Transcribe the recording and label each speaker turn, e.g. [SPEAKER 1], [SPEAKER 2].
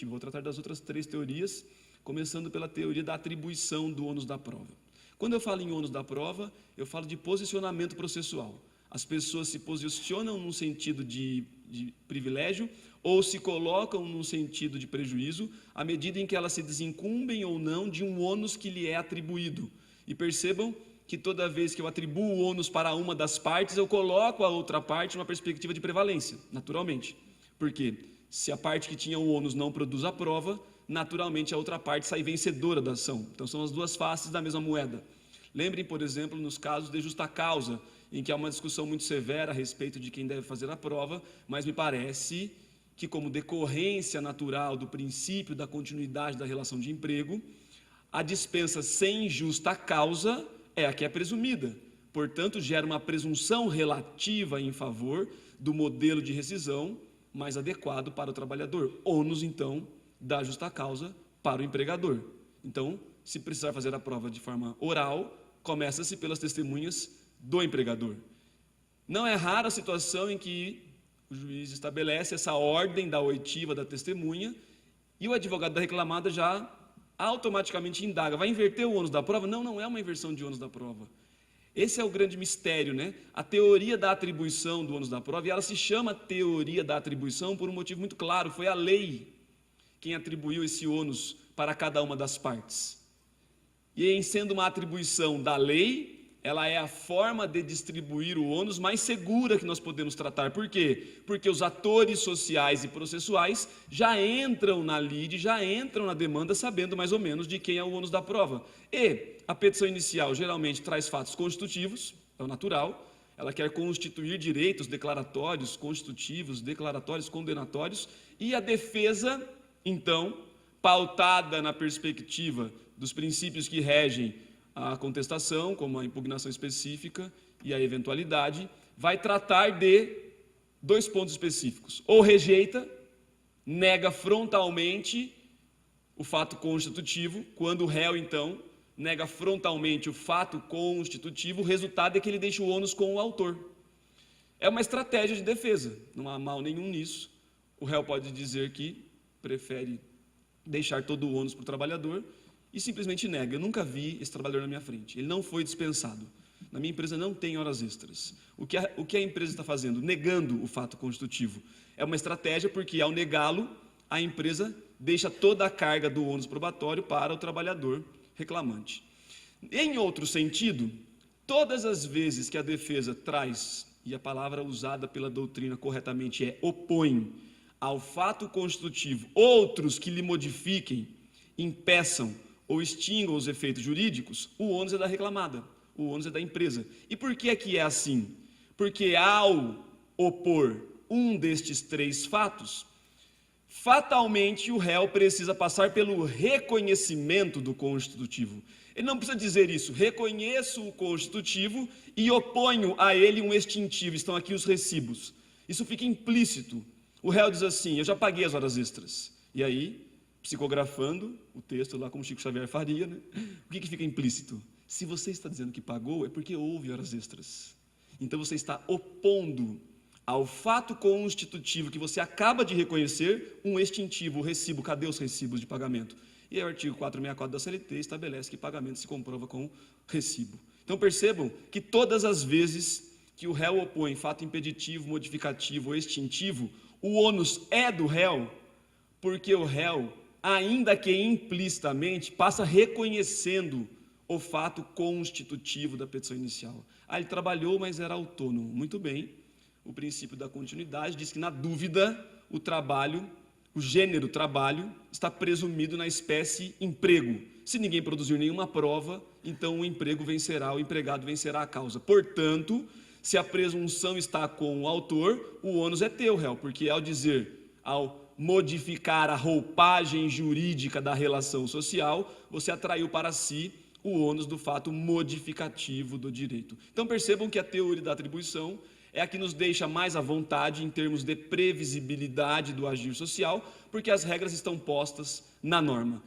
[SPEAKER 1] Vou tratar das outras 3 teorias, começando pela teoria da atribuição do ônus da prova. Quando eu falo em ônus da prova, eu falo de posicionamento processual. As pessoas se posicionam num sentido de privilégio ou se colocam num sentido de prejuízo à medida em que elas se desincumbem ou não de um ônus que lhe é atribuído. E percebam que toda vez que eu atribuo o ônus para uma das partes, eu coloco a outra parte numa perspectiva de prevalência, naturalmente. Por quê? Se a parte que tinha o ônus não produz a prova, naturalmente a outra parte sai vencedora da ação. Então são as duas faces da mesma moeda. Lembrem, por exemplo, nos casos de justa causa, em que há uma discussão muito severa a respeito de quem deve fazer a prova, mas me parece que, como decorrência natural do princípio da continuidade da relação de emprego, a dispensa sem justa causa é a que é presumida. Portanto, gera uma presunção relativa em favor do modelo de rescisão mais adequado para o trabalhador. Ônus, então, da justa causa para o empregador. Então, se precisar fazer a prova de forma oral, começa-se pelas testemunhas do empregador. Não é rara a situação em que o juiz estabelece essa ordem da oitiva da testemunha e o advogado da reclamada já automaticamente indaga. Vai inverter o ônus da prova? Não, não é uma inversão de ônus da prova. Esse é o grande mistério, né? A teoria da atribuição do ônus da prova, e ela se chama teoria da atribuição por um motivo muito claro, foi a lei quem atribuiu esse ônus para cada uma das partes. E em sendo uma atribuição da lei, ela é a forma de distribuir o ônus mais segura que nós podemos tratar. Por quê? Porque os atores sociais e processuais já entram na lide, já entram na demanda sabendo mais ou menos de quem é o ônus da prova. E a petição inicial geralmente traz fatos constitutivos, é o natural, ela quer constituir direitos declaratórios, constitutivos, declaratórios, condenatórios, e a defesa, então, pautada na perspectiva dos princípios que regem a contestação, como a impugnação específica e a eventualidade, vai tratar de 2 pontos específicos. Ou rejeita, nega frontalmente o fato constitutivo, quando o réu, então, nega frontalmente o fato constitutivo, o resultado é que ele deixa o ônus com o autor. É uma estratégia de defesa, não há mal nenhum nisso. O réu pode dizer que prefere deixar todo o ônus para o trabalhador e simplesmente nega. Eu nunca vi esse trabalhador na minha frente, ele não foi dispensado. Na minha empresa não tem horas extras. O que a empresa está fazendo? Negando o fato constitutivo. É uma estratégia porque, ao negá-lo, a empresa deixa toda a carga do ônus probatório para o trabalhador reclamante. Em outro sentido, todas as vezes que a defesa traz, e a palavra usada pela doutrina corretamente é opõe, ao fato constitutivo outros que lhe modifiquem, impeçam ou extingam os efeitos jurídicos, o ônus é da reclamada, o ônus é da empresa. E por que é assim? Porque ao opor um destes 3 fatos, fatalmente o réu precisa passar pelo reconhecimento do constitutivo. Ele não precisa dizer isso, reconheço o constitutivo e oponho a ele um extintivo, estão aqui os recibos. Isso fica implícito. O réu diz assim, eu já paguei as horas extras. E aí, psicografando o texto lá como Chico Xavier faria, né? O que fica implícito? Se você está dizendo que pagou, é porque houve horas extras. Então você está opondo ao fato constitutivo que você acaba de reconhecer um extintivo, o recibo. Cadê os recibos de pagamento? E aí o artigo 464 da CLT estabelece que pagamento se comprova com recibo. Então percebam que todas as vezes que o réu opõe fato impeditivo, modificativo ou extintivo, o ônus é do réu, porque o réu, ainda que implicitamente, passa reconhecendo o fato constitutivo da petição inicial. Ele trabalhou, mas era autônomo. Muito bem, o princípio da continuidade diz que, na dúvida, o trabalho, o gênero trabalho, está presumido na espécie emprego. Se ninguém produzir nenhuma prova, então o emprego vencerá, o empregado vencerá a causa. Portanto, se a presunção está com o autor, o ônus é teu, réu, porque ao dizer, ao modificar a roupagem jurídica da relação social, você atraiu para si o ônus do fato modificativo do direito. Então percebam que a teoria da atribuição é a que nos deixa mais à vontade em termos de previsibilidade do agir social, porque as regras estão postas na norma.